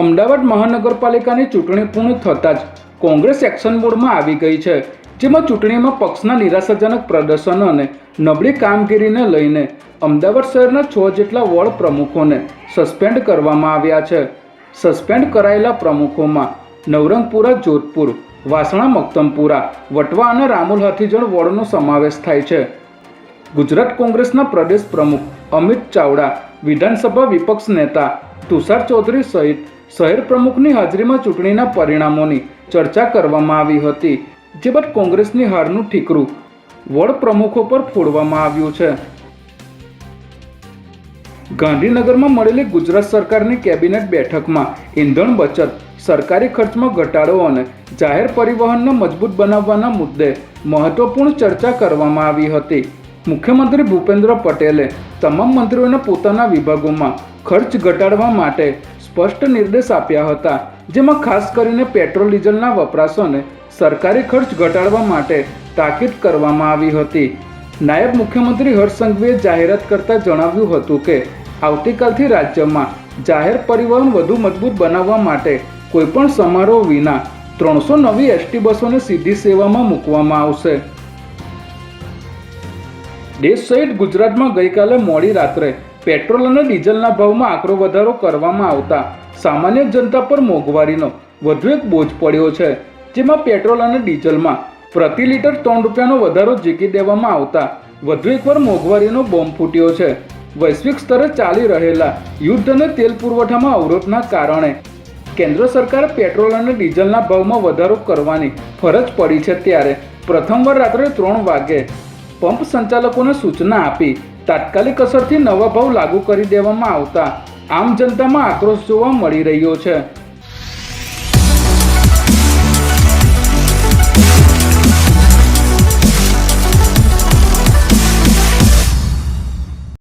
અમદાવાદ મહાનગરપાલિકાની ચૂંટણી પૂર્ણ થતાં જ કોંગ્રેસ એક્શન મોડમાં આવી ગઈ છે, જેમાં ચૂંટણીમાં પક્ષના નિરાશાજનક પ્રદર્શન અને નબળી કામગીરીને લઈને અમદાવાદ શહેરના 6 જેટલા વોર્ડ પ્રમુખોને સસ્પેન્ડ કરવામાં આવ્યા છે. સસ્પેન્ડ કરાયેલા પ્રમુખોમાં નવરંગપુરા જોધપુર, વાસણા મક્તમપુરા, વટવા અને રામોલ હાથીજણ વોર્ડનો સમાવેશ થાય છે. ગુજરાત કોંગ્રેસના પ્રદેશ પ્રમુખ અમિત ચાવડા, વિધાનસભા વિપક્ષ નેતા તુષાર ચૌધરી સહિત શહેર પ્રમુખની હાજરીમાં ચૂંટણીના પરિણામોની ચર્ચા કરવામાં આવી હતી, જે બાદ કોંગ્રેસની હારનું ઠીકરું વોર્ડ પ્રમુખો પર ફોડવામાં આવ્યું છે. ગાંધીનગરમાં મળેલી ગુજરાત સરકારની કેબિનેટ બેઠકમાં ઇંધણ બચત, સરકારી ખર્ચમાં ઘટાડો અને જાહેર પરિવહનને મજબૂત બનાવવાના મુદ્દે મહત્વપૂર્ણ ચર્ચા કરવામાં આવી હતી. મુખ્યમંત્રી ભૂપેન્દ્ર પટેલે તમામ મંત્રીઓને પોતાના વિભાગોમાં ખર્ચ ઘટાડવા માટે સ્પષ્ટ નિર્દેશ આપ્યા હતા, જેમાં ખાસ કરીને પેટ્રોલ ડીઝલના વપરાશ અને સરકારી ખર્ચ ઘટાડવા માટે તાકીદ કરવામાં આવી હતી. નાયબ મુખ્યમંત્રી હર્ષ સંઘવીએ જાહેરાત કરતાં જણાવ્યું હતું કે આવતીકાલથી રાજ્યમાં જાહેર પરિવહન વધુ મજબૂત બનાવવા માટે કોઈપણ સમારોહ વિના 300 નવી એસટી બસોને સીધી સેવામાં મૂકવામાં આવશે. દેશ સહિત ગુજરાતમાં ગઈકાલે મોડી રાત્રે પેટ્રોલ અને ડીઝલના ભાવમાં આકરો વધારો કરવામાં આવતા સામાન્ય જનતા પર મોંઘવારીનો વધુ એક બોજ પડ્યો છે, જેમાં પેટ્રોલ અને ડીઝલમાં પ્રતિ લીટર 3 રૂપિયાનો વધારો ઝીકી દેવામાં આવતા વધુ એકવાર મોંઘવારીનો બોમ્બ ફૂટ્યો છે. વૈશ્વિક સ્તરે ચાલી રહેલા યુદ્ધ અને તેલ પુરવઠામાં અવરોધના કારણે કેન્દ્ર સરકારે પેટ્રોલ અને ડીઝલના ભાવમાં વધારો કરવાની ફરજ પડી છે, ત્યારે પ્રથમવાર રાત્રે 3 વાગે પંપ સંચાલકોને સૂચના આપી તાત્કાલિક અસરથી નવા ભાવ લાગુ કરી દેવામાં આવતા આમ જનતામાં આક્રોશ જોવા મળી રહ્યો છે.